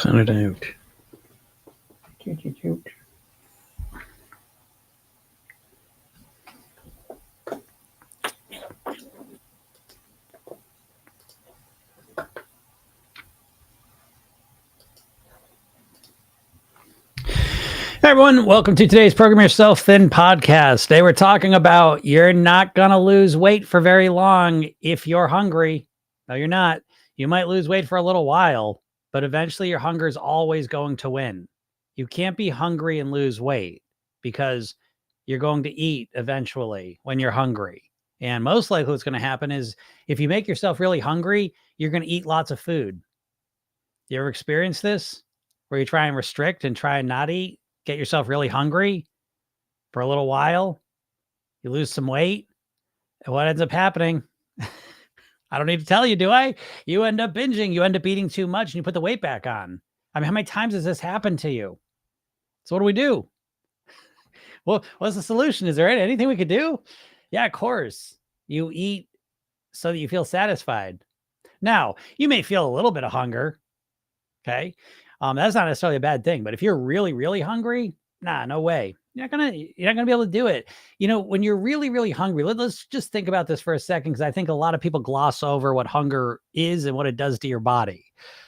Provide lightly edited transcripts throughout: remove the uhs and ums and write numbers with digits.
Send it out. Hey everyone, welcome to today's Program Yourself Thin podcast. Today we're talking about you're not going to lose weight for very long if you're hungry. No, you're not. You might lose weight for a little while, but eventually your hunger is always going to win. You can't be hungry and lose weight because you're going to eat eventually when you're hungry. And most likely what's going to happen is if you make yourself really hungry, you're going to eat lots of food. You ever experience this where you try and restrict and try and not eat? Get yourself really hungry for a little while, you lose some weight, and what ends up happening? I don't need to tell you, do I? You end up binging, you end up eating too much, and you put the weight back on. I mean, how many times has this happened to you? So what do we do? Well, what's the solution? Is there anything we could do? Yeah, of course. You eat so that you feel satisfied. Now, you may feel a little bit of hunger, okay? That's not necessarily a bad thing, but if you're really, really hungry, nah, no way. You're not gonna be able to do it. You know, when you're really, really hungry, let's just think about this for a second, because I think a lot of people gloss over what hunger is and what it does to your body.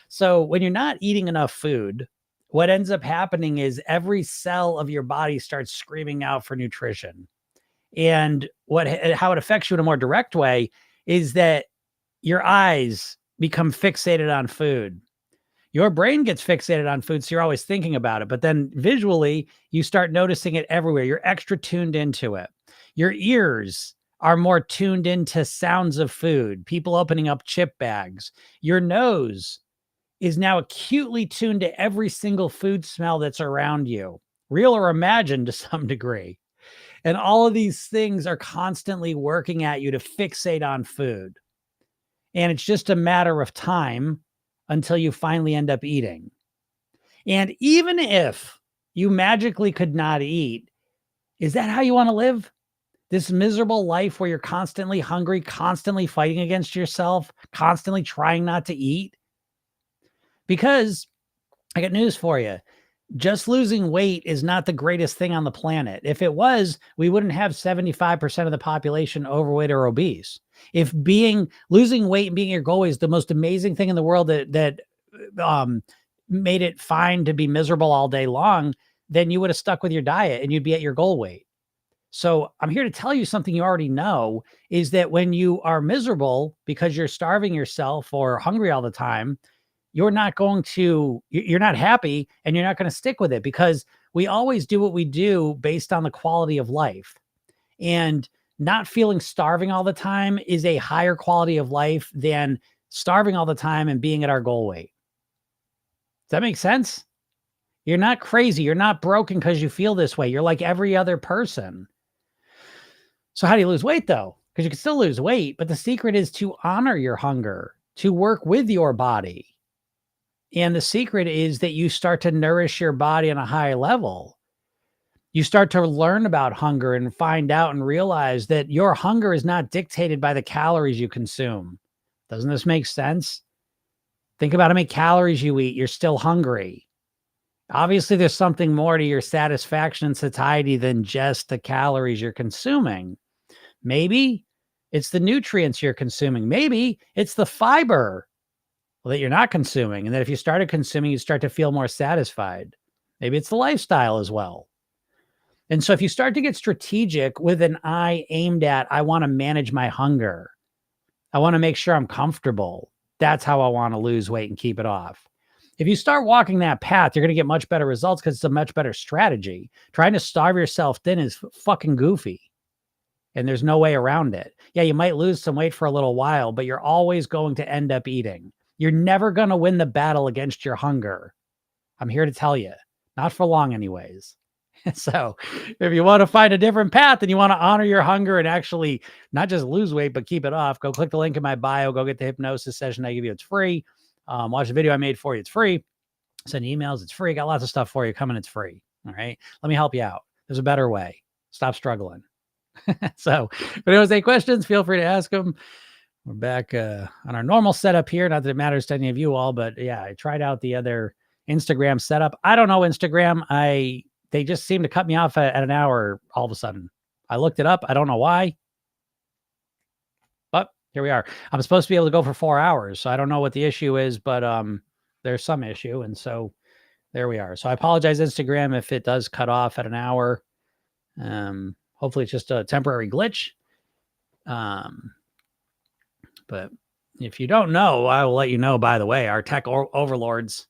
So when you're not eating enough food, what ends up happening is every cell of your body starts screaming out for nutrition. And how it affects you in a more direct way is that your eyes become fixated on food. Your brain gets fixated on food, so you're always thinking about it. But then visually, you start noticing it everywhere. You're extra tuned into it. Your ears are more tuned into sounds of food, people opening up chip bags. Your nose is now acutely tuned to every single food smell that's around you, real or imagined to some degree. And all of these things are constantly working at you to fixate on food. And it's just a matter of time until you finally end up eating. And even if you magically could not eat, is that how you want to live? This miserable life where you're constantly hungry, constantly fighting against yourself, constantly trying not to eat? Because I got news for you. Just losing weight is not the greatest thing on the planet. If it was, we wouldn't have 75% of the population overweight or obese. If losing weight and being your goal is the most amazing thing in the world that made it fine to be miserable all day long, then you would have stuck with your diet and you'd be at your goal weight. So I'm here to tell you something you already know, is that when you are miserable because you're starving yourself or hungry all the time, you're not happy, and you're not going to stick with it, because we always do what we do based on the quality of life. And not feeling starving all the time is a higher quality of life than starving all the time and being at our goal weight. Does that make sense? You're not crazy. You're not broken because you feel this way. You're like every other person. So how do you lose weight though? Because you can still lose weight, but the secret is to honor your hunger, to work with your body. And the secret is that you start to nourish your body on a high level. You start to learn about hunger and find out and realize that your hunger is not dictated by the calories you consume. Doesn't this make sense? Think about how many calories you eat. You're still hungry. Obviously, there's something more to your satisfaction and satiety than just the calories you're consuming. Maybe it's the nutrients you're consuming. Maybe it's the fiber that you're not consuming, and that if you started consuming, you start to feel more satisfied. Maybe it's the lifestyle as well. And so if you start to get strategic with an eye aimed at, I want to manage my hunger, I want to make sure I'm comfortable, that's how I want to lose weight and keep it off. If you start walking that path, you're going to get much better results, because it's a much better strategy. Trying to starve yourself thin is fucking goofy, and there's no way around it. Yeah, you might lose some weight for a little while, but you're always going to end up eating. You're never going to win the battle against your hunger. I'm here to tell you, not for long anyways. So if you want to find a different path and you want to honor your hunger and actually not just lose weight, but keep it off, go click the link in my bio, go get the hypnosis session I give you. It's free. Watch the video I made for you. It's free. Send emails. It's free. Got lots of stuff for you coming. It's free. All right. Let me help you out. There's a better way. Stop struggling. So if anyone has any questions, feel free to ask them. We're back on our normal setup here. Not that it matters to any of you all, but yeah, I tried out the other Instagram setup. I don't know Instagram. They just seem to cut me off at an hour all of a sudden. I looked it up. I don't know why. But here we are. I'm supposed to be able to go for 4 hours. So I don't know what the issue is, but there's some issue. And so there we are. So I apologize, Instagram, if it does cut off at an hour. Hopefully it's just a temporary glitch. But if you don't know, I will let you know, by the way, our tech overlords,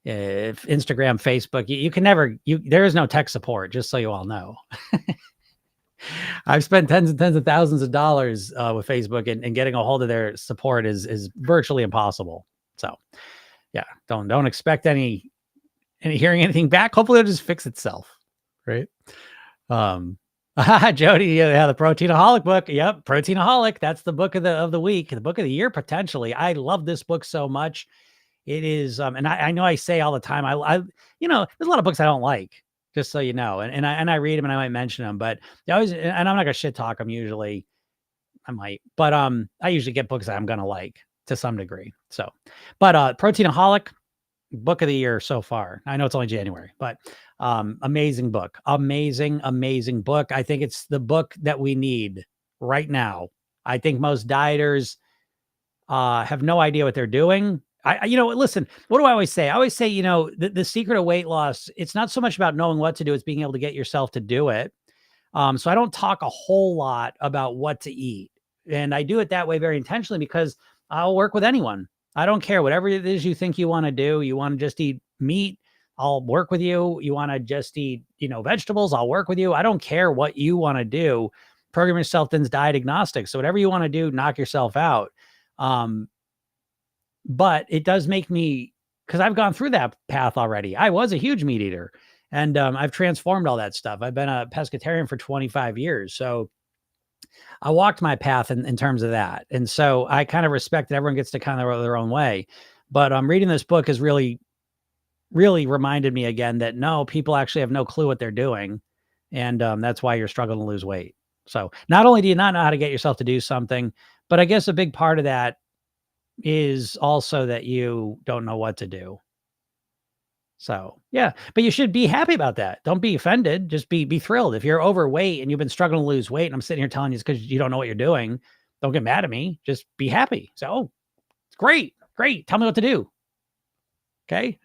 if Instagram, Facebook, you can never, there is no tech support, just so you all know. I've spent tens and tens of thousands of dollars with Facebook, and getting a hold of their support is virtually impossible. So yeah, don't expect any hearing anything back. Hopefully it'll just fix itself. Right. Jody, yeah, the Proteinaholic book. Yep, Proteinaholic. That's the book of the week, the book of the year, potentially. I love this book so much. It is, and I know I say all the time, I there's a lot of books I don't like, just so you know, and I read them and I might mention them, but they always, and I'm not gonna shit talk them usually. I might, but I usually get books that I'm gonna like to some degree. So, but Proteinaholic, book of the year so far. I know it's only January, but amazing book. Amazing book. I think it's the book that we need right now. I think most dieters have no idea what they're doing. Listen, what do I always say? I always say, the secret of weight loss, it's not so much about knowing what to do, it's being able to get yourself to do it. So I don't talk a whole lot about what to eat. And I do it that way very intentionally because I'll work with anyone. I don't care. Whatever it is you think you want to do, you want to just eat meat, I'll work with you. You want to just eat, vegetables, I'll work with you. I don't care what you want to do. Program Yourself Thin's diet agnostic. So whatever you want to do, knock yourself out. But it does make me, because I've gone through that path already. I was a huge meat eater, and I've transformed all that stuff. I've been a pescatarian for 25 years. So I walked my path in terms of that. And so I kind of respect that everyone gets to kind of go their own way. But reading this book has really reminded me again that no, people actually have no clue what they're doing. And that's why you're struggling to lose weight. So not only do you not know how to get yourself to do something, but I guess a big part of that is also that you don't know what to do. So yeah, but you should be happy about that. Don't be offended. Just be thrilled. If you're overweight and you've been struggling to lose weight, and I'm sitting here telling you it's because you don't know what you're doing, don't get mad at me. Just be happy. So, oh, it's great. Tell me what to do. Okay.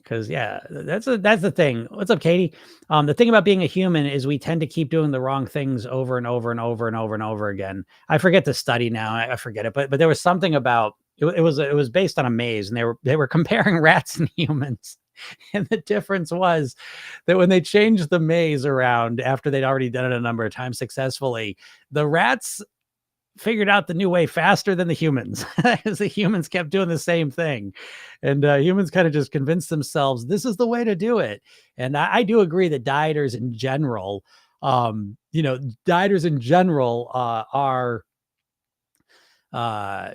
Because yeah, that's the thing. What's up, Katie? The thing about being a human is we tend to keep doing the wrong things over and over and over and over and over again. I forget the study now. I forget it, but there was something about it was based on a maze, and they were comparing rats and humans, and the difference was that when they changed the maze around after they'd already done it a number of times successfully, the rats figured out the new way faster than the humans, because the humans kept doing the same thing. And humans kind of just convinced themselves this is the way to do it. And I do agree that dieters in general, are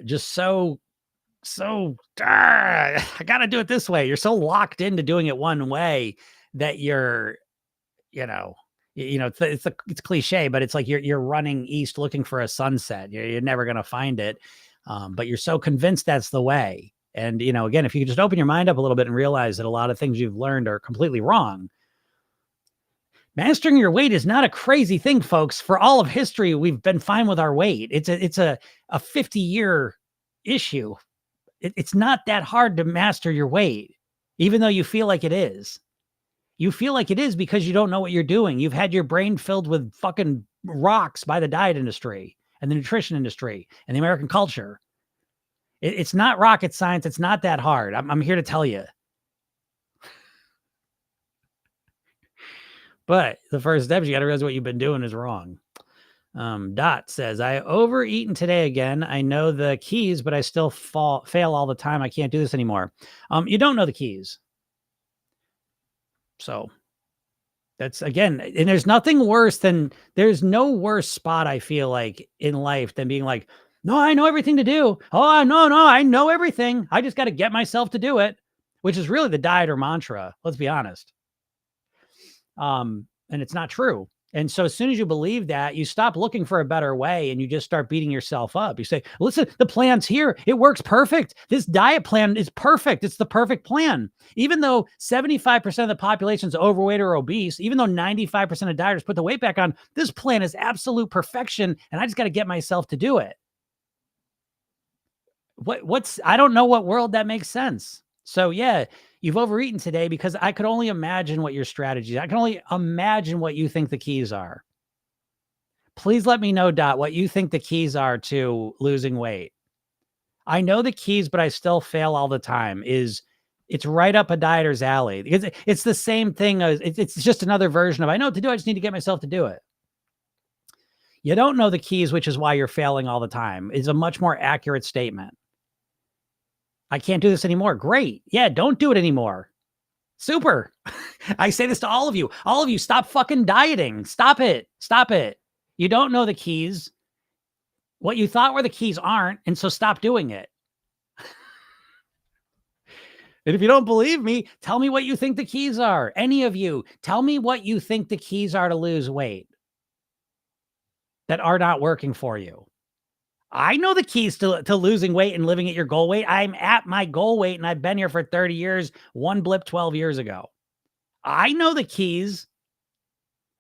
just I got to do it this way. You're so locked into doing it one way that you're, it's cliche, but it's like you're running east looking for a sunset. You're never going to find it. But you're so convinced that's the way. And, again, if you could just open your mind up a little bit and realize that a lot of things you've learned are completely wrong. Mastering your weight is not a crazy thing, folks. For all of history, we've been fine with our weight. It's a 50-year issue. It's not that hard to master your weight, even though you feel like it is. You feel like it is because you don't know what you're doing. You've had your brain filled with fucking rocks by the diet industry and the nutrition industry and the American culture. It's not rocket science. It's not that hard. I'm here to tell you. But the first step is you got to realize what you've been doing is wrong. Dot says, I overeaten today again. I know the keys, but I still fail all the time. I can't do this anymore. You don't know the keys. So that's, again, and there's no worse spot, I feel like, in life than being like, no, I know everything to do. Oh, no, I know everything. I just got to get myself to do it, which is really the dieter mantra. Let's be honest. And it's not true. And so as soon as you believe that, you stop looking for a better way and you just start beating yourself up. You say, listen, the plan's here. It works perfect. This diet plan is perfect. It's the perfect plan. Even though 75% of the population is overweight or obese, even though 95% of dieters put the weight back on, this plan is absolute perfection. And I just got to get myself to do it. I don't know what world that makes sense. So yeah, you've overeaten today because I could only imagine what your strategy is. I can only imagine what you think the keys are. Please let me know, Dot, what you think the keys are to losing weight. I know the keys, but I still fail all the time. It's right up a dieter's alley. It's the same thing as it's just another version of I know what to do. I just need to get myself to do it. You don't know the keys, which is why you're failing all the time. It's a much more accurate statement. I can't do this anymore. Great. Yeah, don't do it anymore. Super. I say this to all of you. All of you, stop fucking dieting. Stop it. Stop it. You don't know the keys. What you thought were the keys aren't, and so stop doing it. And if you don't believe me, tell me what you think the keys are. Any of you, tell me what you think the keys are to lose weight that are not working for you. I know the keys to losing weight and living at your goal weight. I'm at my goal weight and I've been here for 30 years, one blip 12 years ago. I know the keys.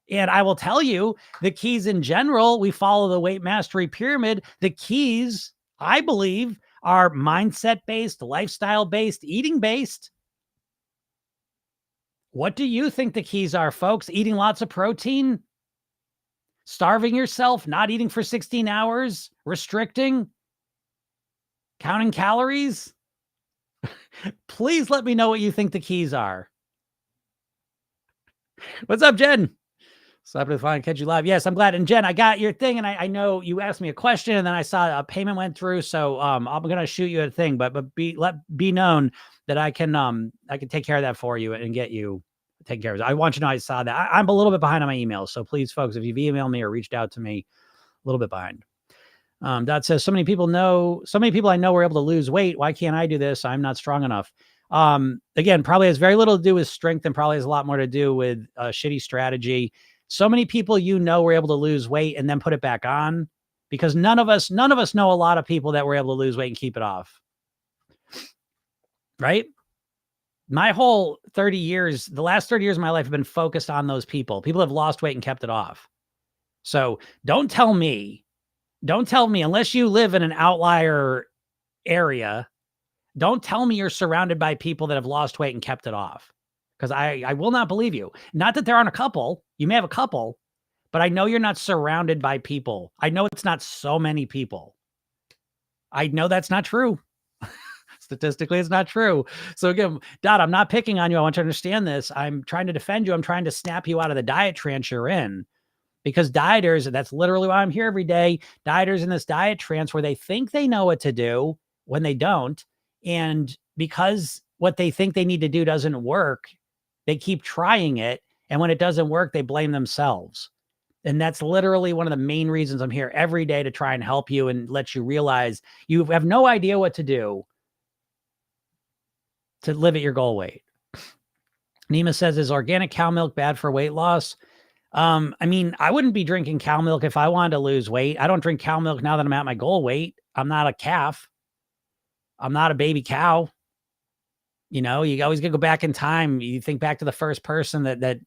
And I will tell you the keys in general, we follow the weight mastery pyramid. The keys, I believe, are mindset based, lifestyle based, eating based. What do you think the keys are, folks? Eating lots of protein? Starving yourself, not eating for 16 hours, restricting, counting calories. Please let me know what you think the keys are. What's up, Jen? So happy to finally catch you live. Yes, I'm glad. And Jen, I got your thing, and I know you asked me a question, and then I saw a payment went through. So I'm gonna shoot you a thing, but be known that I can take care of that for you and get you taken care of. I want you to know I saw that. I'm a little bit behind on my emails, so please, folks, if you've emailed me or reached out to me, a little bit behind. That says so many people I know were able to lose weight. Why can't I do this? I'm not strong enough. Again, probably has very little to do with strength and probably has a lot more to do with a shitty strategy. So many people, were able to lose weight and then put it back on, because none of us know a lot of people that were able to lose weight and keep it off. Right? My whole 30 years, the last 30 years of my life have been focused on those people. People have lost weight and kept it off. So don't tell me, unless you live in an outlier area, don't tell me you're surrounded by people that have lost weight and kept it off, because I will not believe you. Not that there aren't a couple. You may have a couple, but I know you're not surrounded by people. I know it's not so many people. I know that's not true. Statistically, it's not true. So again, Dot, I'm not picking on you. I want you to understand this. I'm trying to defend you. I'm trying to snap you out of the diet trance you're in. Because dieters, that's literally why I'm here every day. Dieters in this diet trance where they think they know what to do when they don't. And because what they think they need to do doesn't work, they keep trying it. And when it doesn't work, they blame themselves. And that's literally one of the main reasons I'm here every day, to try and help you and let you realize you have no idea what to do to live at your goal weight. Nima says, is organic cow milk bad for weight loss? I mean, I wouldn't be drinking cow milk if I wanted to lose weight. I don't drink cow milk now that I'm at my goal weight. I'm not a calf. I'm not a baby cow. You always gotta go back in time. You think back to the first person that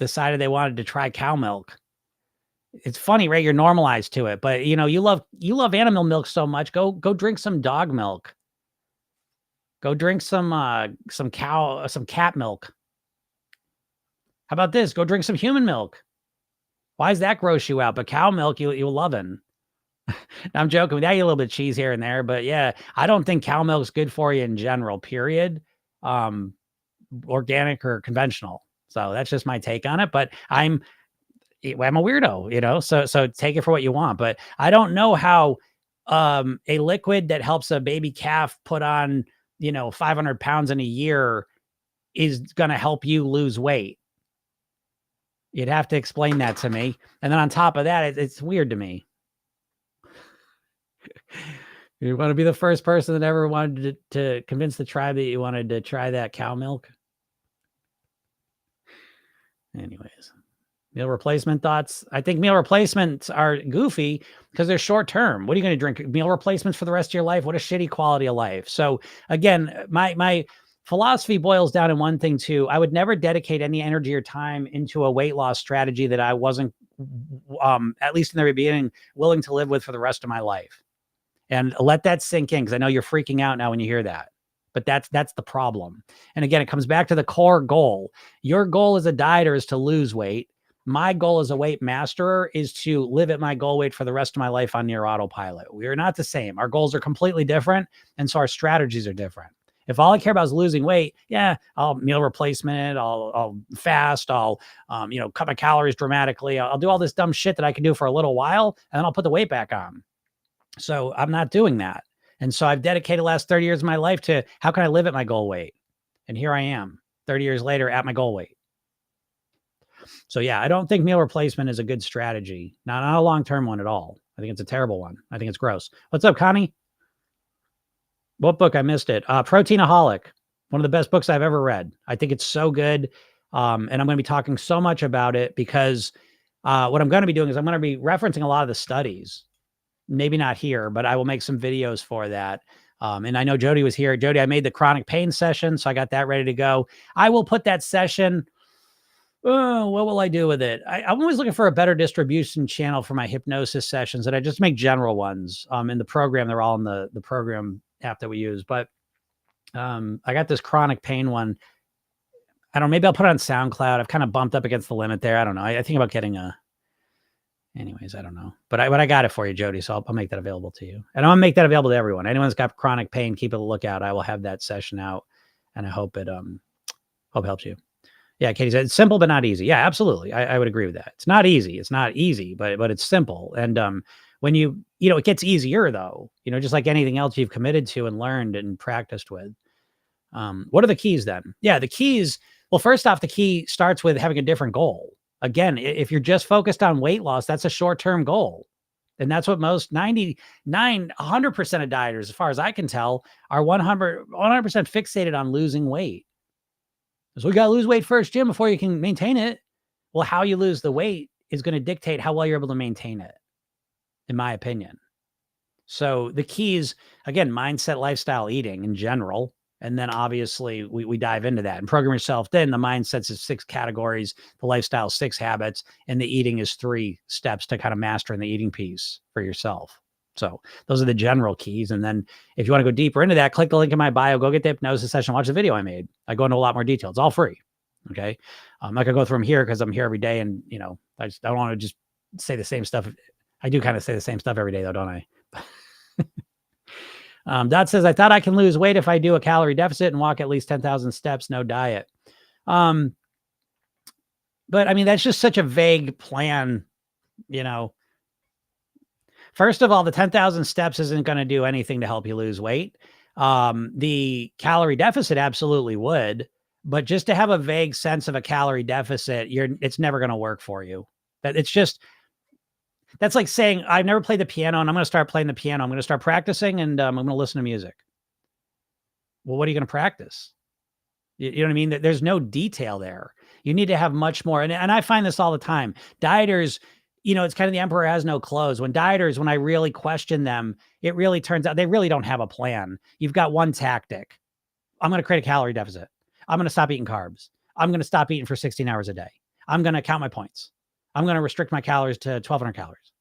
decided they wanted to try cow milk. It's funny, right? You're normalized to it, but you love animal milk so much. Go drink some dog milk. Go drink some cat milk. How about this? Go drink some human milk. Why does that gross you out? But cow milk, you'll love it. I'm joking. I eat a little bit of cheese here and there, but yeah, I don't think cow milk's good for you in general, period. Organic or conventional. So that's just my take on it. But I'm a weirdo, so take it for what you want. But I don't know how a liquid that helps a baby calf put on, 500 pounds in a year is going to help you lose weight. You'd have to explain that to me. And then on top of that, it's weird to me. You want to be the first person that ever wanted to convince the tribe that you wanted to try that cow milk? Anyways, Meal replacement thoughts? I think meal replacements are goofy because they're short term. What are you going to drink? Meal replacements for the rest of your life? What a shitty quality of life. So again, my philosophy boils down in one thing too. I would never dedicate any energy or time into a weight loss strategy that I wasn't, at least in the beginning, willing to live with for the rest of my life. And let that sink in, because I know you're freaking out now when you hear that. But that's the problem. And again, it comes back to the core goal. Your goal as a dieter is to lose weight. My goal as a weight masterer is to live at my goal weight for the rest of my life on near autopilot. We are not the same. Our goals are completely different. And so our strategies are different. If all I care about is losing weight, yeah, I'll meal replacement, I'll fast, I'll cut my calories dramatically. I'll do all this dumb shit that I can do for a little while, and then I'll put the weight back on. So I'm not doing that. And so I've dedicated the last 30 years of my life to how can I live at my goal weight? And here I am 30 years later at my goal weight. So yeah, I don't think meal replacement is a good strategy. Not a long-term one at all. I think it's a terrible one. I think it's gross. What's up, Connie? What book? I missed it. Proteinaholic. One of the best books I've ever read. I think it's so good. And I'm going to be talking so much about it because what I'm going to be doing is I'm going to be referencing a lot of the studies. Maybe not here, but I will make some videos for that. And I know Jody was here. Jody, I made the chronic pain session, so I got that ready to go. I will put that session. Oh, what will I do with it? I'm always looking for a better distribution channel for my hypnosis sessions, and I just make general ones. In the program, they're all in the program app that we use. But I got this chronic pain one. I don't know. Maybe I'll put it on SoundCloud. I've kind of bumped up against the limit there. I don't know. I think about getting a. Anyways, I don't know, but I got it for you, Jody. So I'll make that available to you, and I'm gonna make that available to everyone. Anyone that's got chronic pain, keep a lookout. I will have that session out, and I hope it helps you. Yeah, Katie said it's simple but not easy. Yeah, absolutely. I would agree with that. It's not easy. It's not easy, but it's simple. And when it gets easier though. Just like anything else you've committed to and learned and practiced with. What are the keys then? Yeah, the keys. Well, first off, the key starts with having a different goal. Again, if you're just focused on weight loss, that's a short-term goal. And that's what most 100% of dieters, as far as I can tell, are 100% fixated on losing weight. So we got to lose weight first, Jim, before you can maintain it. Well, how you lose the weight is going to dictate how well you're able to maintain it, in my opinion. So the keys, again, mindset, lifestyle, eating in general. And then obviously we dive into that and program yourself. Then the mindset's is 6 categories, the lifestyle 6 habits, and the eating is 3 steps to kind of mastering the eating piece for yourself. So those are the general keys. And then if you want to go deeper into that, click the link in my bio, go get the hypnosis session, watch the video I made. I go into a lot more detail. It's all free. Okay. I'm not gonna go through them here because I'm here every day. And I don't want to just say the same stuff. I do kind of say the same stuff every day though, don't I? Dot says, I thought I can lose weight if I do a calorie deficit and walk at least 10,000 steps, no diet. But I mean, that's just such a vague plan, First of all, the 10,000 steps isn't going to do anything to help you lose weight. The calorie deficit absolutely would, but just to have a vague sense of a calorie deficit, it's never going to work for you. That's like saying, I've never played the piano and I'm going to start playing the piano. I'm going to start practicing and I'm going to listen to music. Well, what are you going to practice? You know what I mean? There's no detail there. You need to have much more. And I find this all the time. Dieters, it's kind of the emperor has no clothes. When I really question them, it really turns out they really don't have a plan. You've got one tactic. I'm going to create a calorie deficit. I'm going to stop eating carbs. I'm going to stop eating for 16 hours a day. I'm going to count my points. I'm going to restrict my calories to 1,200 calories,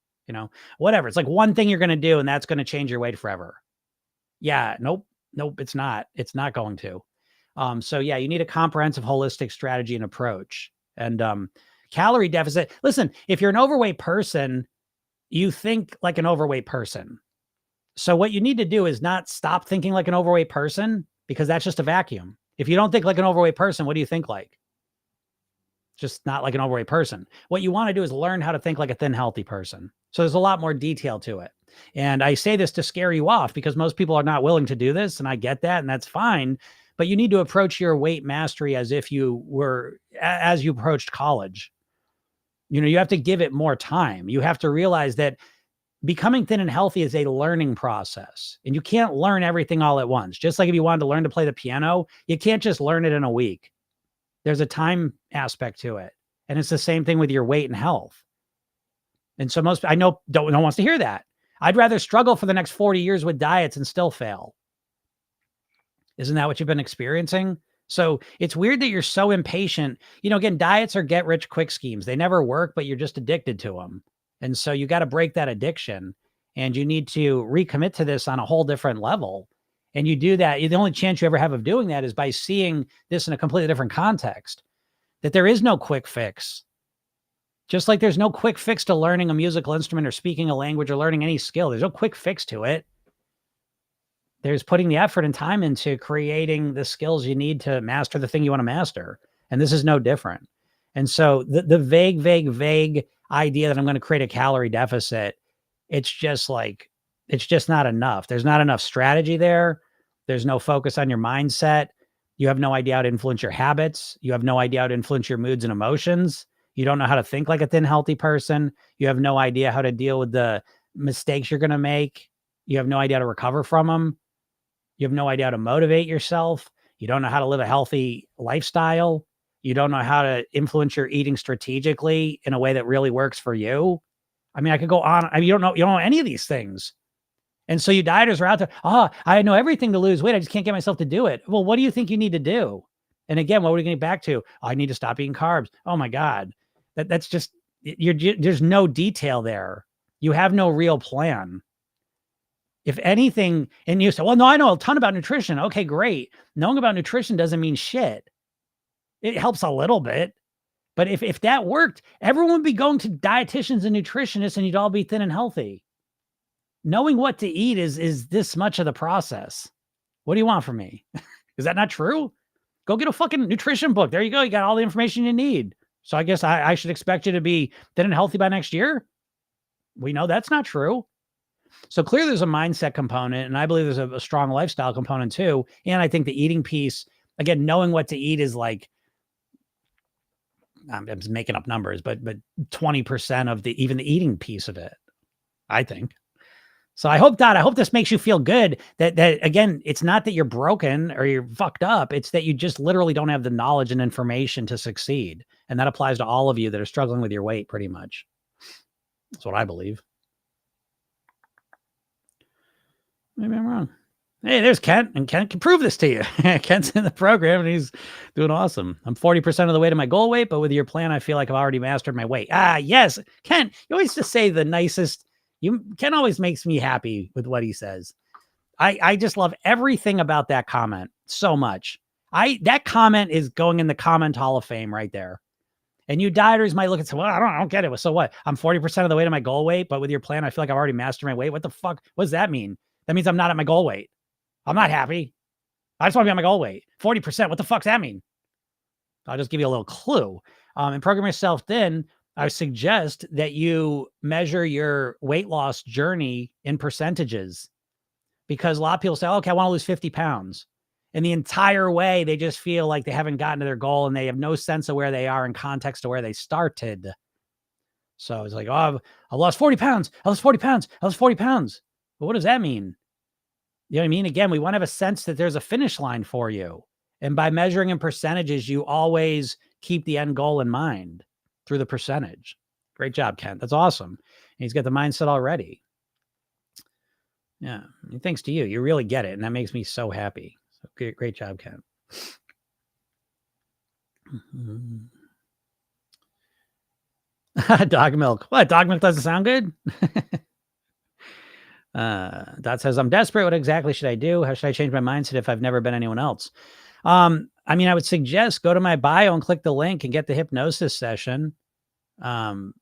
whatever. It's like one thing you're going to do and that's going to change your weight forever. Yeah. Nope, it's not. It's not going to. So yeah, you need a comprehensive, holistic strategy and approach. And calorie deficit. Listen, if you're an overweight person, you think like an overweight person. So what you need to do is not stop thinking like an overweight person, because that's just a vacuum. If you don't think like an overweight person, what do you think like? Just not like an overweight person. What you want to do is learn how to think like a thin, healthy person. So there's a lot more detail to it. And I say this to scare you off because most people are not willing to do this. And I get that, and that's fine. But you need to approach your weight mastery as if you approached college. You have to give it more time. You have to realize that becoming thin and healthy is a learning process, and you can't learn everything all at once. Just like if you wanted to learn to play the piano, you can't just learn it in a week. There's a time aspect to it. And it's the same thing with your weight and health. And so I know no one wants to hear that. I'd rather struggle for the next 40 years with diets and still fail. Isn't that what you've been experiencing? So it's weird that you're so impatient. Again, diets are get rich quick schemes. They never work, but you're just addicted to them. And so you got to break that addiction, and you need to recommit to this on a whole different level. And you do that. The only chance you ever have of doing that is by seeing this in a completely different context, that there is no quick fix. Just like there's no quick fix to learning a musical instrument or speaking a language or learning any skill. There's no quick fix to it. There's putting the effort and time into creating the skills you need to master the thing you want to master. And this is no different. And so the vague idea that I'm going to create a calorie deficit, it's just not enough. There's not enough strategy there. There's no focus on your mindset. You have no idea how to influence your habits. You have no idea how to influence your moods and emotions. You don't know how to think like a thin, healthy person. You have no idea how to deal with the mistakes you're going to make. You have no idea how to recover from them. You have no idea how to motivate yourself. You don't know how to live a healthy lifestyle. You don't know how to influence your eating strategically in a way that really works for you. I mean, I could go on. You don't know any of these things. And so you dieters are out there. I know everything to lose weight. I just can't get myself to do it. Well, what do you think you need to do? And again, what are we getting back to? I need to stop eating carbs. Oh my God. That's just, there's no detail there. You have no real plan. If anything, and you say, well, no, I know a ton about nutrition. Okay, great. Knowing about nutrition doesn't mean shit. It helps a little bit. But if that worked, everyone would be going to dietitians and nutritionists and you'd all be thin and healthy. Knowing what to eat is this much of the process. What do you want from me? Is that not true? Go get a fucking nutrition book. There you go. You got all the information you need. So I guess I should expect you to be thin and healthy by next year. We know that's not true. So clearly there's a mindset component, and I believe there's a strong lifestyle component too. And I think the eating piece, again, knowing what to eat is like, I'm just making up numbers, but 20% of even the eating piece of it, I think. So I hope this makes you feel good that again, it's not that you're broken or you're fucked up. It's that you just literally don't have the knowledge and information to succeed. And that applies to all of you that are struggling with your weight pretty much. That's what I believe. Maybe I'm wrong. Hey, there's Kent, and Kent can prove this to you. Kent's in the program and he's doing awesome. I'm 40% of the way to my goal weight, but with your plan, I feel like I've already mastered my weight. Yes. Kent, you always just say the nicest. Ken always makes me happy with what he says. I just love everything about that comment so much. That comment is going in the comment hall of fame right there. And you dieters might look and say, well, I don't get it. So what? I'm 40% of the way to my goal weight, but with your plan, I feel like I've already mastered my weight. What the fuck? What does that mean? That means I'm not at my goal weight. I'm not happy. I just want to be on my goal weight. 40%. What the fuck's that mean? I'll just give you a little clue. And Program Yourself Thin, I suggest that you measure your weight loss journey in percentages, because a lot of people say, okay, I want to lose 50 pounds. And the entire way, they just feel like they haven't gotten to their goal and they have no sense of where they are in context to where they started. So it's like, oh, I lost 40 pounds. I lost 40 pounds. I lost 40 pounds. But what does that mean? You know what I mean? Again, we want to have a sense that there's a finish line for you. And by measuring in percentages, you always keep the end goal in mind through the percentage. Great job, Kent. That's awesome. And he's got the mindset already. Yeah. Thanks to you. You really get it. And that makes me so happy. So great job, Kent. Dog milk. What? Dog milk doesn't sound good? Dot says, I'm desperate. What exactly should I do? How should I change my mindset if I've never been anyone else? I would suggest go to my bio and click the link and get the hypnosis session. And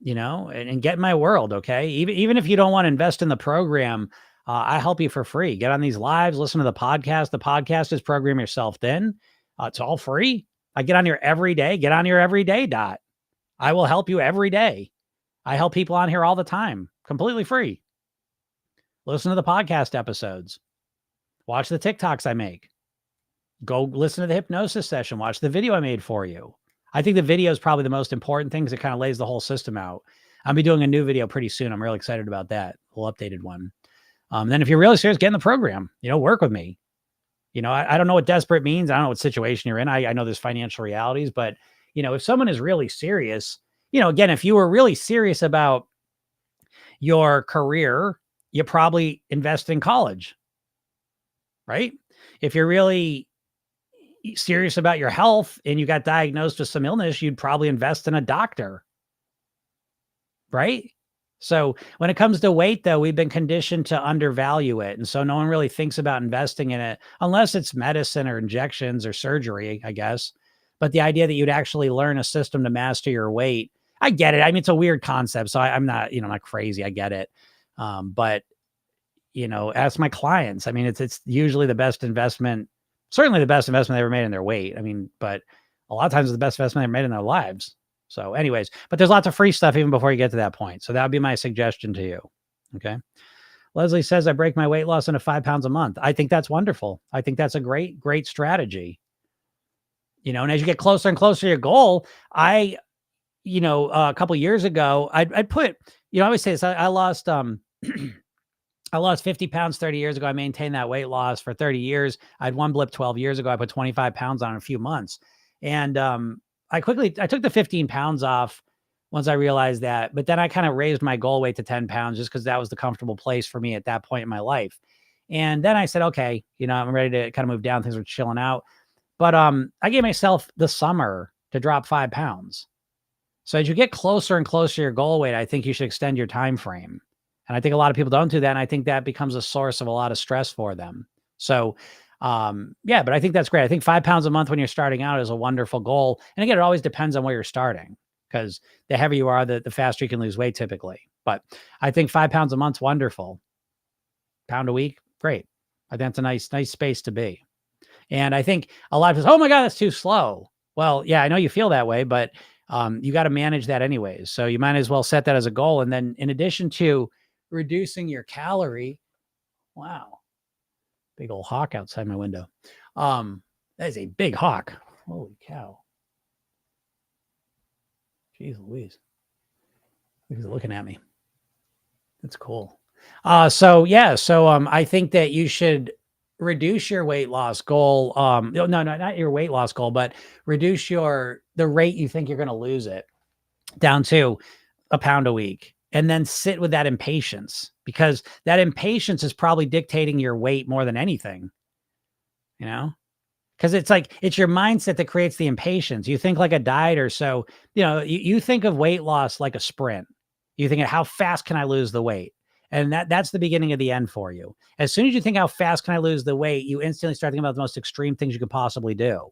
get in my world. Okay. Even if you don't want to invest in the program, I help you for free. Get on these lives, listen to the podcast. The podcast is Program Yourself Thin. It's all free. I get on here every day. Get on here every day, Dot. I will help you every day. I help people on here all the time, completely free. Listen to the podcast episodes. Watch the TikToks I make. Go listen to the hypnosis session. Watch the video I made for you. I think the video is probably the most important thing because it kind of lays the whole system out. I'll be doing a new video pretty soon. I'm really excited about that. A little updated one. Then if you're really serious, get in the program, work with me. I don't know what desperate means. I don't know what situation you're in. I know there's financial realities, but if someone is really serious, again, if you were really serious about your career, you probably invest in college, right? If you're really serious about your health and you got diagnosed with some illness, you'd probably invest in a doctor, right? So when it comes to weight, though, we've been conditioned to undervalue it. And so no one really thinks about investing in it unless it's medicine or injections or surgery, I guess. But the idea that you'd actually learn a system to master your weight, I get it. I mean, it's a weird concept. So I'm not, not crazy. I get it. But, ask my clients. I mean, it's usually the best investment, certainly the best investment they ever made in their weight. I mean, but a lot of times it's the best investment they ever made in their lives. So anyways, but there's lots of free stuff even before you get to that point. So that would be my suggestion to you. Okay. Leslie says, I break my weight loss into 5 pounds a month. I think that's wonderful. I think that's a great, great strategy. And as you get closer and closer to your goal, a couple years ago, I'd put, I always say this, I lost, I lost 50 pounds 30 years ago. I maintained that weight loss for 30 years. I had one blip 12 years ago. I put 25 pounds on in a few months. And, I took the 15 pounds off once I realized that, but then I kind of raised my goal weight to 10 pounds just because that was the comfortable place for me at that point in my life. And then I said, okay, I'm ready to kind of move down. Things were chilling out. But I gave myself the summer to drop 5 pounds. So as you get closer and closer to your goal weight, I think you should extend your time frame. And I think a lot of people don't do that. And I think that becomes a source of a lot of stress for them. So but I think that's great. I think 5 pounds a month when you're starting out is a wonderful goal. And again, it always depends on where you're starting, because the heavier you are, the faster you can lose weight typically. But I think 5 pounds a month's wonderful. Pound a week, great. I think that's a nice space to be. And I think a lot of people, oh my God, that's too slow. Well, yeah, I know you feel that way, but you got to manage that anyways. So you might as well set that as a goal. And then in addition to reducing your calorie, wow. Big old hawk outside my window. That is a big hawk. Holy cow. Jeez Louise. He's looking at me. That's cool. I think that you should reduce your weight loss goal. No, not your weight loss goal, but reduce the rate you think you're going to lose it down to a pound a week. And then sit with that impatience, because that impatience is probably dictating your weight more than anything, because it's your mindset that creates the impatience. You think like a dieter. So, you think of weight loss like a sprint. You think of how fast can I lose the weight? And that's the beginning of the end for you. As soon as you think how fast can I lose the weight, you instantly start thinking about the most extreme things you could possibly do.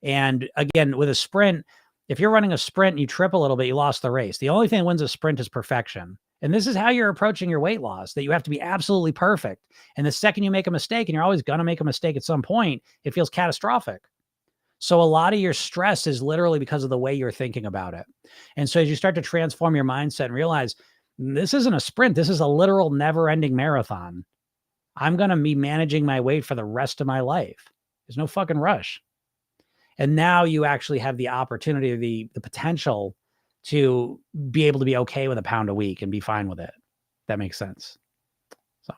And again, with a sprint, if you're running a sprint and you trip a little bit, you lost the race. The only thing that wins a sprint is perfection. And this is how you're approaching your weight loss, that you have to be absolutely perfect. And the second you make a mistake, and you're always going to make a mistake at some point, it feels catastrophic. So a lot of your stress is literally because of the way you're thinking about it. And so as you start to transform your mindset and realize this isn't a sprint, this is a literal never-ending marathon. I'm going to be managing my weight for the rest of my life. There's no fucking rush. And now you actually have the opportunity, the potential to be able to be okay with a pound a week and be fine with it. That makes sense. So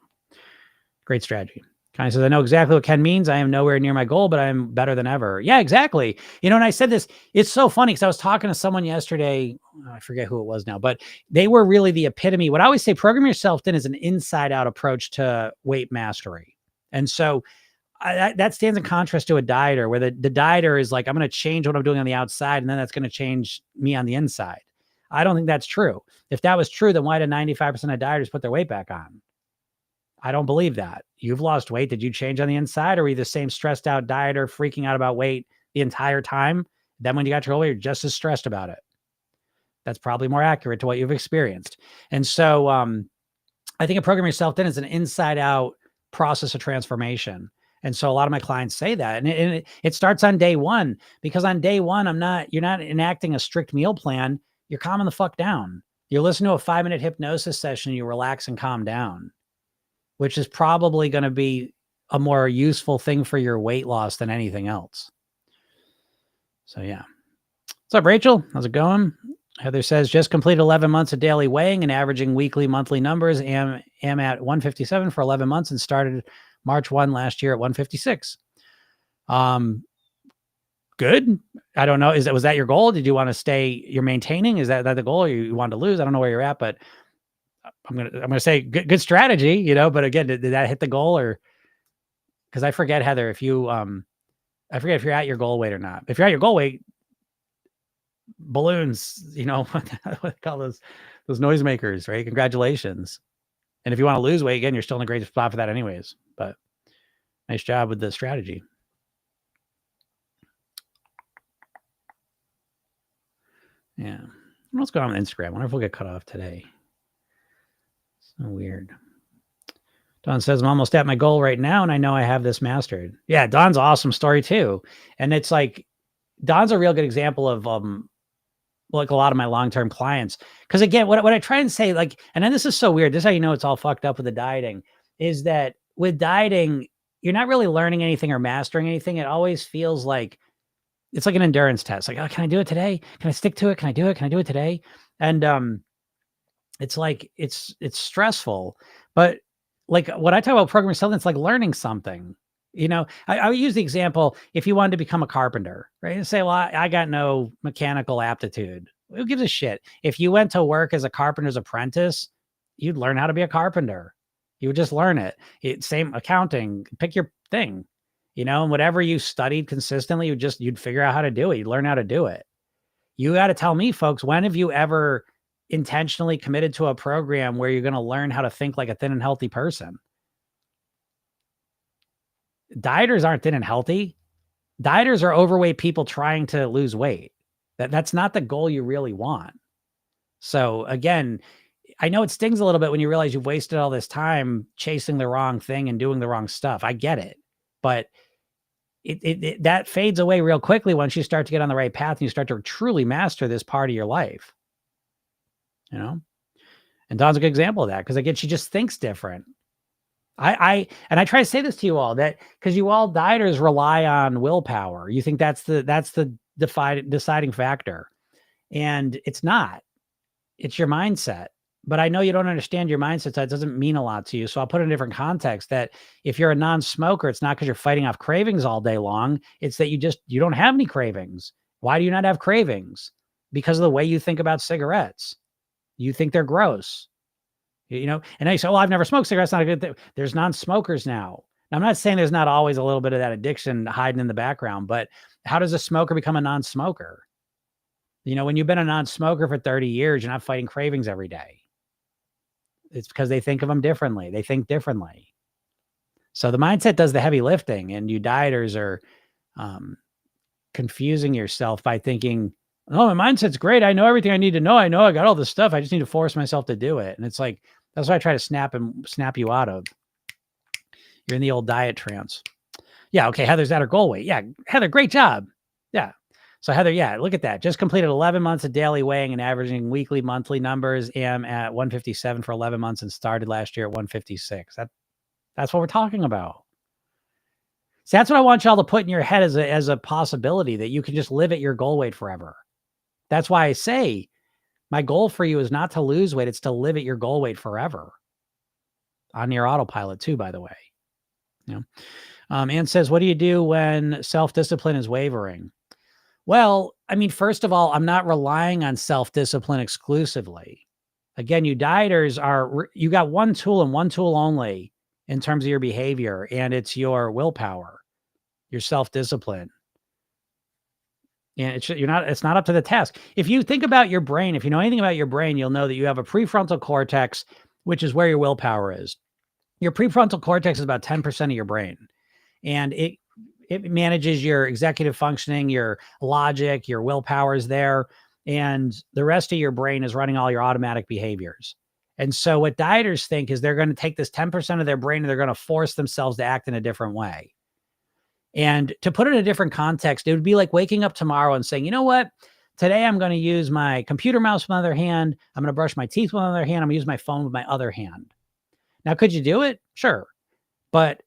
great strategy. Connie says, I know exactly what Ken means. I am nowhere near my goal, but I'm better than ever. Yeah, exactly. And I said this, it's so funny because I was talking to someone yesterday. I forget who it was now, but they were really the epitome. What I always say, program yourself thin is an inside out approach to weight mastery. And so that stands in contrast to a dieter, where the dieter is like, I'm going to change what I'm doing on the outside, and then that's going to change me on the inside. I don't think that's true. If that was true, then why did 95% of dieters put their weight back on? I don't believe that. You've lost weight. Did you change on the inside, or were you the same stressed out dieter freaking out about weight the entire time? Then when you got your weight, you're just as stressed about it. That's probably more accurate to what you've experienced. And so I think a program yourself thin is an inside out process of transformation. And so a lot of my clients say that, and it starts on day one, because on day one, you're not enacting a strict meal plan. You're calming the fuck down. You're listening to a 5-minute hypnosis session. You relax and calm down, which is probably going to be a more useful thing for your weight loss than anything else. So yeah. What's up, Rachel? How's it going? Heather says, just completed 11 months of daily weighing and averaging weekly, monthly numbers. Am at 157 for 11 months and started March 1 last year at 156. good. I don't know. Was that your goal? Did you want to stay? You're maintaining? Is that the goal? You wanted to lose? I don't know where you're at, but I'm gonna say good strategy, you know. But again, did that hit the goal, or because I forget, Heather, if you I forget if you're at your goal weight or not. If you're at your goal weight, balloons, you know, what they call those noisemakers, right? Congratulations. And if you want to lose weight, again, you're still in a great spot for that anyways. But nice job with the strategy. Yeah. What's going on Instagram? I wonder if we'll get cut off today. So weird. Don says, I'm almost at my goal right now, and I know I have this mastered. Yeah, Don's awesome story too. And it's like, Don's a real good example of like a lot of my long-term clients. Because again, what I try and say, like, and then this is so weird. This is how you know it's all fucked up with the dieting, is that with dieting, you're not really learning anything or mastering anything. It always feels like it's like an endurance test. Like, oh, can I do it today? Can I stick to it? Can I do it? Can I do it today? And it's like it's stressful. But like what I talk about programming something, it's like learning something. You know, I would use the example, if you wanted to become a carpenter, right? And say, well, I got no mechanical aptitude. Who gives a shit? If you went to work as a carpenter's apprentice, you'd learn how to be a carpenter. You would just learn it. Same accounting, pick your thing, you know, and whatever you studied consistently, you'd figure out how to do it. You'd learn how to do it. You got to tell me, folks, when have you ever intentionally committed to a program where you're going to learn how to think like a thin and healthy person? Dieters aren't thin and healthy. Dieters are overweight people trying to lose weight. That's not the goal you really want. So again, I know it stings a little bit when you realize you've wasted all this time chasing the wrong thing and doing the wrong stuff. I get it, but that fades away real quickly once you start to get on the right path and you start to truly master this part of your life. You know, and Dawn's a good example of that, because again, she just thinks different. I try to say this to you all, that because you all dieters rely on willpower. You think that's the deciding factor, and it's not. It's your mindset. But I know you don't understand your mindset, so it doesn't mean a lot to you. So I'll put it in a different context, that if you're a non-smoker, it's not because you're fighting off cravings all day long. It's that you don't have any cravings. Why do you not have cravings? Because of the way you think about cigarettes. You think they're gross. You know, and I say, oh, I've never smoked cigarettes. Not a good thing. There's non-smokers now. Now, I'm not saying there's not always a little bit of that addiction hiding in the background, but how does a smoker become a non-smoker? You know, when you've been a non-smoker for 30 years, you're not fighting cravings every day. It's because they think of them differently. They think differently. So the mindset does the heavy lifting, and you dieters are confusing yourself by thinking, oh, my mindset's great. I know everything I need to know. I know I got all this stuff. I just need to force myself to do it. And it's like, that's what I try to snap you out of. You're in the old diet trance. Yeah. Okay. Heather's at her goal weight. Yeah. Heather, great job. Yeah. So Heather, yeah, look at that. Just completed 11 months of daily weighing and averaging weekly, monthly numbers. Am at 157 for 11 months and started last year at 156. That's what we're talking about. So that's what I want y'all to put in your head as a possibility, that you can just live at your goal weight forever. That's why I say my goal for you is not to lose weight. It's to live at your goal weight forever, on your autopilot too, by the way. You know, Ann says, what do you do when self-discipline is wavering? Well, I mean, first of all, I'm not relying on self-discipline exclusively. Again, you dieters you got one tool and one tool only in terms of your behavior, and it's your willpower, your self-discipline. And it's not up to the task. If you think about your brain, if you know anything about your brain, you'll know that you have a prefrontal cortex, which is where your willpower is. Your prefrontal cortex is about 10% of your brain, and it manages your executive functioning, your logic, your willpower is there, and the rest of your brain is running all your automatic behaviors. And so what dieters think is they're going to take this 10% of their brain and they're going to force themselves to act in a different way. And to put it in a different context, it would be like waking up tomorrow and saying, you know what? Today I'm going to use my computer mouse with my other hand. I'm going to brush my teeth with my other hand. I'm going to use my phone with my other hand. Now, could you do it? Sure. But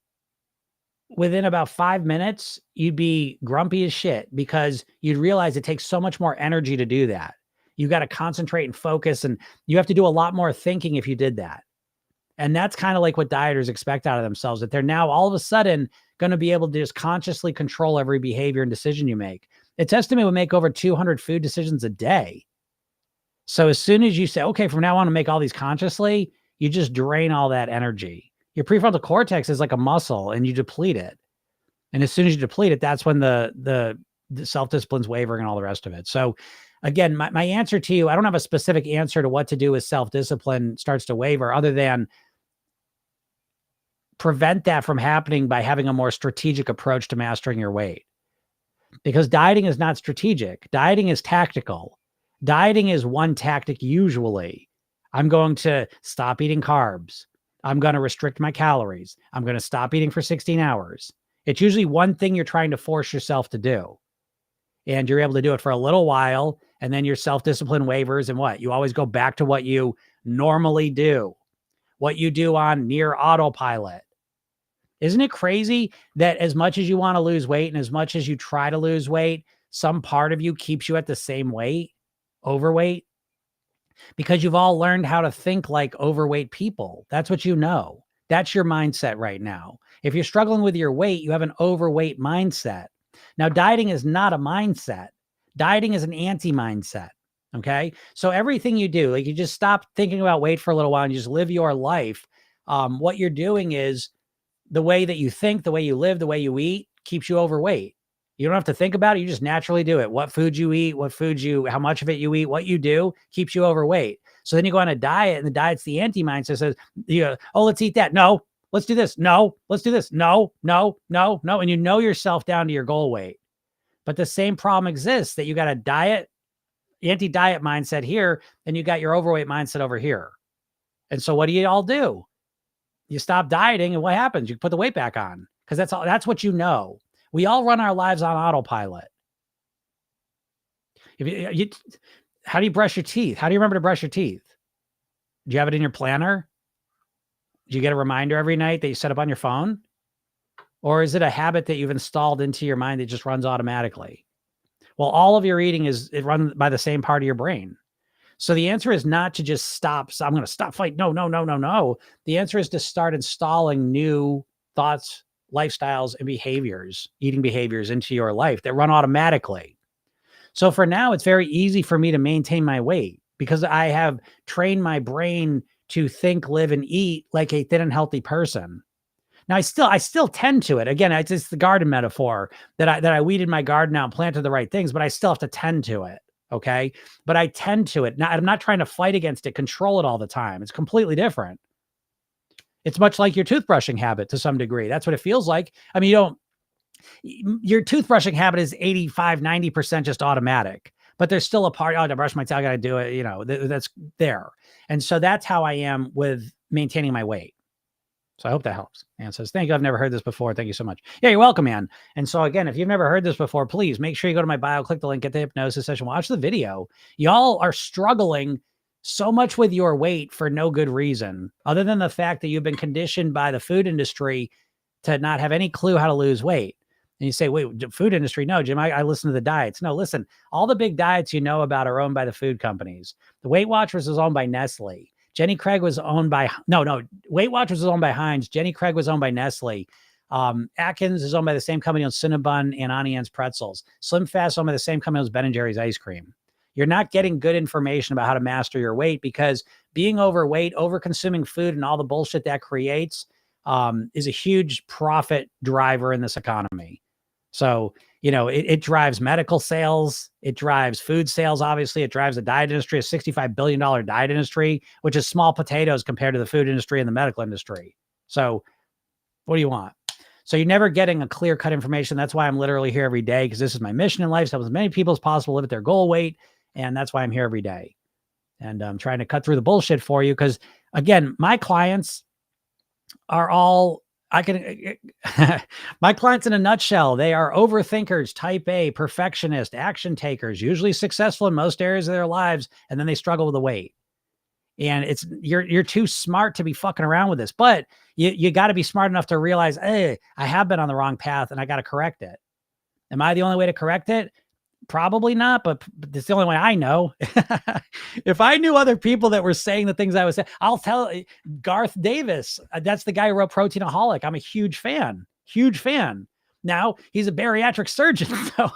within about 5 minutes, you'd be grumpy as shit, because you'd realize it takes so much more energy to do that. You got to concentrate and focus, and you have to do a lot more thinking if you did that. And that's kind of like what dieters expect out of themselves, that they're now all of a sudden going to be able to just consciously control every behavior and decision you make. It's estimated we make over 200 food decisions a day. So as soon as you say, okay, from now on, to make all these consciously, you just drain all that energy. Your prefrontal cortex is like a muscle and you deplete it. And as soon as you deplete it, that's when the self-discipline's wavering and all the rest of it. So again, my answer to you, I don't have a specific answer to what to do as self-discipline starts to waver, other than prevent that from happening by having a more strategic approach to mastering your weight. Because dieting is not strategic. Dieting is tactical. Dieting is one tactic usually. I'm going to stop eating carbs. I'm going to restrict my calories. I'm going to stop eating for 16 hours. It's usually one thing you're trying to force yourself to do. And you're able to do it for a little while, and then your self-discipline wavers, and what? You always go back to what you normally do, what you do on near autopilot. Isn't it crazy that as much as you want to lose weight and as much as you try to lose weight, some part of you keeps you at the same weight, overweight? Because you've all learned how to think like overweight people. That's what you know. That's your mindset right now. If you're struggling with your weight, you have an overweight mindset. Now, dieting is not a mindset. Dieting is an anti-mindset. Okay. So everything you do, like you just stop thinking about weight for a little while and you just live your life. What you're doing is the way that you think, the way you live, the way you eat keeps you overweight. You don't have to think about it. You just naturally do it. What food you eat, how much of it you eat, what you do keeps you overweight. So then you go on a diet, and the diet's the anti-mindset. Says, oh, let's eat that. No, let's do this. No, let's do this. No, no, no, no. And you know yourself down to your goal weight. But the same problem exists, that you got a diet, anti-diet mindset here, and you got your overweight mindset over here. And so what do you all do? You stop dieting, and what happens? You put the weight back on, because that's what you know. We all run our lives on autopilot. How do you brush your teeth? How do you remember to brush your teeth? Do you have it in your planner? Do you get a reminder every night that you set up on your phone? Or is it a habit that you've installed into your mind that just runs automatically? Well, all of your eating it runs by the same part of your brain. So the answer is not to just stop. So I'm going to stop fight. No, no, no, no, no. The answer is to start installing new thoughts, lifestyles, and behaviors, eating behaviors into your life that run automatically. So for now, it's very easy for me to maintain my weight because I have trained my brain to think, live, and eat like a thin and healthy person. Now, I still tend to it. Again, it's just the garden metaphor that I weeded my garden out and planted the right things, but I still have to tend to it. Okay. But I tend to it. I'm not trying to fight against it, control it all the time. It's completely different. It's much like your toothbrushing habit to some degree. That's what it feels like. I mean, your toothbrushing habit is 85, 90% just automatic, but there's still a part, to brush my teeth, I got to do it. That's there. And so that's how I am with maintaining my weight. So I hope that helps. Ann says, thank you. I've never heard this before. Thank you so much. Yeah, you're welcome, Ann. And so again, if you've never heard this before, please make sure you go to my bio, click the link, get the hypnosis session, watch the video. Y'all are struggling so much with your weight for no good reason, other than the fact that you've been conditioned by the food industry to not have any clue how to lose weight. And you say, wait, food industry? No, Jim, I listen to the diets. No, listen, all the big diets you know about are owned by the food companies. The Weight Watchers is owned by Nestle. Jenny Craig was owned by, Weight Watchers was owned by Heinz. Jenny Craig was owned by Nestle. Atkins is owned by the same company on Cinnabon and Auntie Anne's pretzels. Slim Fast owned by the same company as Ben & Jerry's ice cream. You're not getting good information about how to master your weight because being overweight, over-consuming food, and all the bullshit that creates is a huge profit driver in this economy. So, it drives medical sales. It drives food sales. Obviously, it drives the diet industry, a $65 billion diet industry, which is small potatoes compared to the food industry and the medical industry. So what do you want? So you're never getting a clear cut information. That's why I'm literally here every day, because this is my mission in life. So as many people as possible live at their goal weight. And that's why I'm here every day. And I'm trying to cut through the bullshit for you. Because again, my clients are all, my clients in a nutshell, they are overthinkers, type A, perfectionist, action takers, usually successful in most areas of their lives. And then they struggle with the weight. And you're too smart to be fucking around with this, but you got to be smart enough to realize, hey, I have been on the wrong path and I got to correct it. Am I the only way to correct it? Probably not, but it's the only way I know. If I knew other people that were saying the things I was saying, I'll tell Garth Davis. That's the guy who wrote Proteinaholic. I'm a huge fan. Now he's a bariatric surgeon. So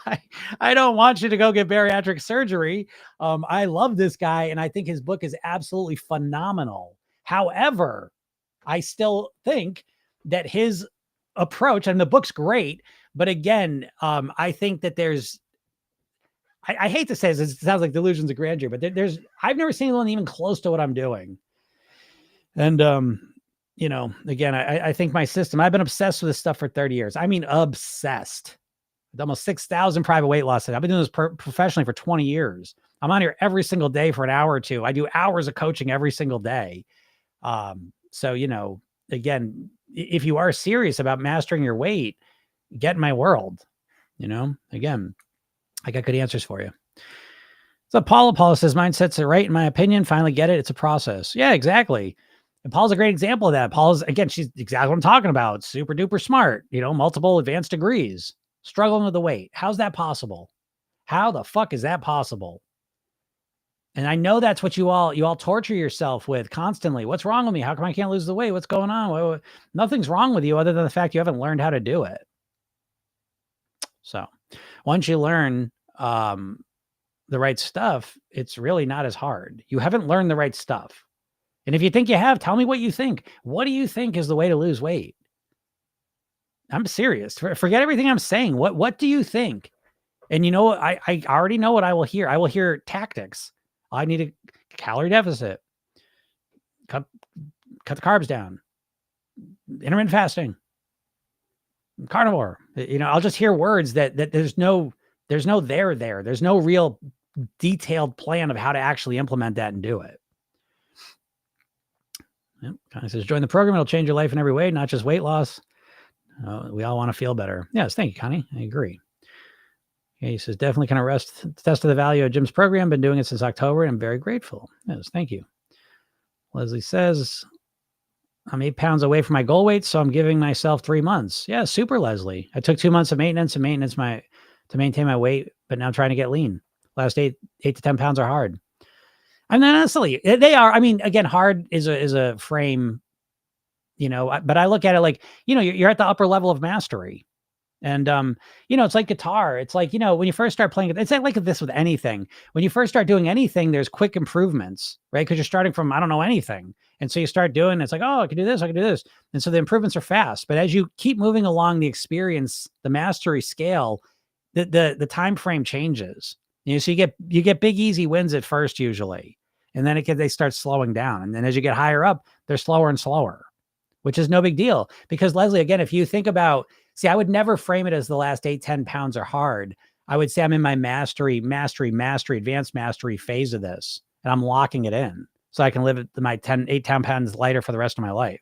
I don't want you to go get bariatric surgery. I love this guy, and I think his book is absolutely phenomenal. However, I still think that his approach, and the book's great, but again, I think that I hate to say this, it sounds like delusions of grandeur, but I've never seen anyone even close to what I'm doing. And, again, I think my system, I've been obsessed with this stuff for 30 years. I mean, obsessed. With almost 6,000 private weight loss. I've been doing this professionally for 20 years. I'm on here every single day for an hour or two. I do hours of coaching every single day. So, again, if you are serious about mastering your weight, get in my world. Again, I got good answers for you. So Paula says, mindsets are right, in my opinion. Finally get it. It's a process. Yeah, exactly. And Paul's a great example of that. She's exactly what I'm talking about. Super duper smart, multiple advanced degrees, struggling with the weight. How's that possible? How the fuck is that possible? And I know that's what you all torture yourself with constantly. What's wrong with me? How come I can't lose the weight? What's going on? Nothing's wrong with you other than the fact you haven't learned how to do it. So once you learn the right stuff, it's really not as hard. You haven't learned the right stuff. And if you think you have, tell me what you think. What do you think is the way to lose weight? I'm serious. Forget everything I'm saying. What do you think? And I already know what I will hear. I will hear tactics. I need a calorie deficit. Cut the carbs down. Intermittent fasting. Carnivore. I'll just hear words that there's no there. There's no real detailed plan of how to actually implement that and do it. Yep. Connie says, join the program. It'll change your life in every way, not just weight loss. We all want to feel better. Yes. Thank you, Connie. I agree. Okay, he says, definitely kind of test of the value of Jim's program. Been doing it since October, and I'm very grateful. Yes. Thank you. Leslie says, I'm 8 pounds away from my goal weight, so I'm giving myself 3 months. Yeah. Super, Leslie. I took 2 months of maintenance to maintain my weight, but now I'm trying to get lean. Last 8 to 10 pounds are hard. I'm not honestly, they are. I mean, again, hard is a frame, but I look at it like, you're at the upper level of mastery. And, it's like guitar. It's like, when you first start playing, it's like this with anything. When you first start doing anything, there's quick improvements, right? Because you're starting from, I don't know anything. And so you start doing, it's like, oh, I can do this. I can do this. And so the improvements are fast. But as you keep moving along the experience, the mastery scale, the time frame changes. So you get big, easy wins at first, usually. And then they start slowing down. And then as you get higher up, they're slower and slower, which is no big deal. Because Leslie, again, if you think about, I would never frame it as the last 8, 10 pounds are hard. I would say I'm in my mastery, advanced mastery phase of this. And I'm locking it in so I can live at my 8 pounds lighter for the rest of my life.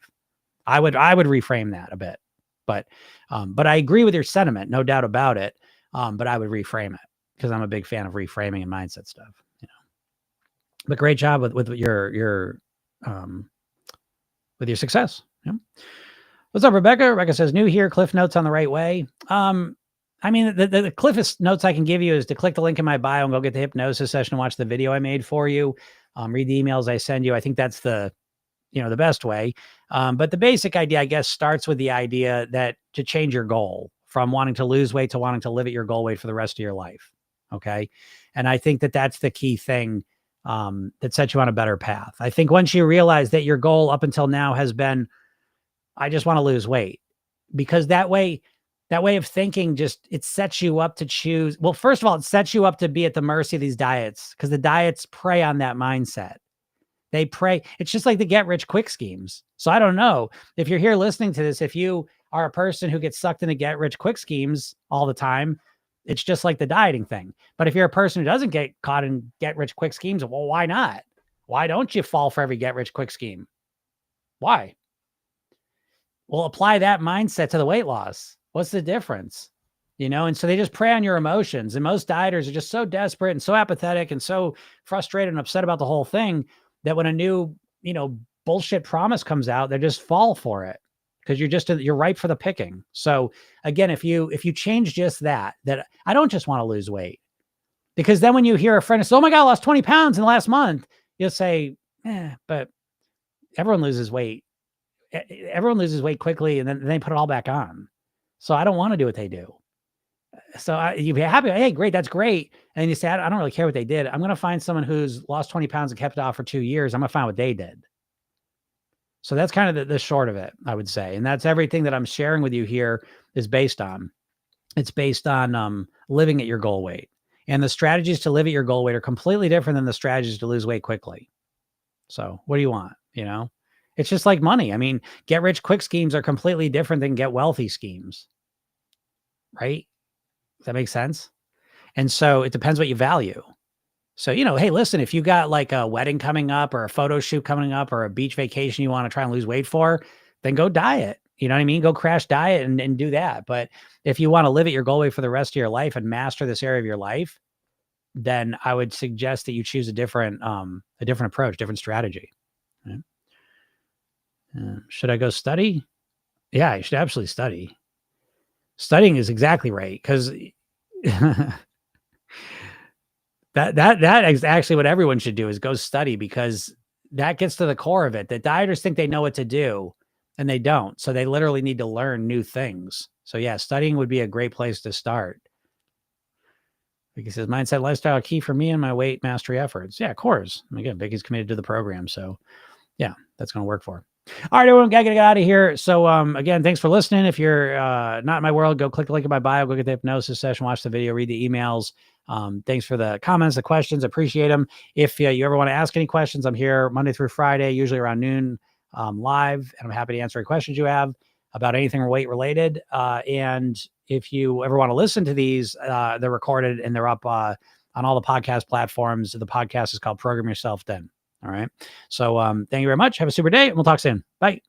I would reframe that a bit, but I agree with your sentiment, no doubt about it. But I would reframe it because I'm a big fan of reframing and mindset stuff. But great job with your success. Yeah. What's up, Rebecca? Rebecca says, new here, Cliff Notes on the right way. I mean, the Cliff Notes I can give you is to click the link in my bio and go get the hypnosis session and watch the video I made for you. Read the emails I send you. I think that's the best way. But the basic idea, I guess, starts with the idea that to change your goal from wanting to lose weight to wanting to live at your goal weight for the rest of your life. Okay. And I think that that's the key thing that sets you on a better path. I think once you realize that your goal up until now has been, I just want to lose weight, because that way of thinking it sets you up to choose. Well, first of all, it sets you up to be at the mercy of these diets, because the diets prey on that mindset. They prey. It's just like the get rich quick schemes. So I don't know if you're here listening to this, if you are a person who gets sucked into get rich quick schemes all the time, it's just like the dieting thing. But if you're a person who doesn't get caught in get rich quick schemes, well, why not? Why don't you fall for every get rich quick scheme? Why? Well, apply that mindset to the weight loss. What's the difference? And so they just prey on your emotions. And most dieters are just so desperate and so apathetic and so frustrated and upset about the whole thing that when a new, bullshit promise comes out, they just fall for it, because you're ripe for the picking. So again, if you change just that I don't just want to lose weight, because then when you hear a friend say, oh my God, I lost 20 pounds in the last month, you'll say, but everyone loses weight. Everyone loses weight quickly, and then they put it all back on. So I don't want to do what they do. So you'd be happy. Hey, great. That's great. And then you say, I don't really care what they did. I'm going to find someone who's lost 20 pounds and kept it off for 2 years. I'm going to find what they did. So that's kind of the short of it, I would say. And that's everything that I'm sharing with you here is based on. It's based on living at your goal weight. And the strategies to live at your goal weight are completely different than the strategies to lose weight quickly. So what do you want? It's just like money. I mean, get rich quick schemes are completely different than get wealthy schemes, right? Does that make sense? And so it depends what you value. So, hey, listen, if you got like a wedding coming up or a photo shoot coming up or a beach vacation you want to try and lose weight for, then go diet. You know what I mean? Go crash diet and do that. But if you want to live at your goal weight for the rest of your life and master this area of your life, then I would suggest that you choose a different approach, different strategy. Right? Should I go study? Yeah, you should absolutely study. Studying is exactly right because that is actually what everyone should do is go study because that gets to the core of it. The dieters think they know what to do and they don't. So they literally need to learn new things. So yeah, studying would be a great place to start. Vicky says, mindset, lifestyle, key for me and my weight mastery efforts. Yeah, of course. And again, Vicky's committed to the program. So yeah, that's going to work for her. All right, everyone, got to get out of here. So again, thanks for listening. If you're not in my world, go click the link in my bio, go get the hypnosis session, watch the video, read the emails. Thanks for the comments, the questions. Appreciate them. If you ever want to ask any questions, I'm here Monday through Friday, usually around noon live. And I'm happy to answer any questions you have about anything weight related. And if you ever want to listen to these, they're recorded and they're up on all the podcast platforms. The podcast is called Program Yourself Thin. All right. So thank you very much. Have a super day and we'll talk soon. Bye.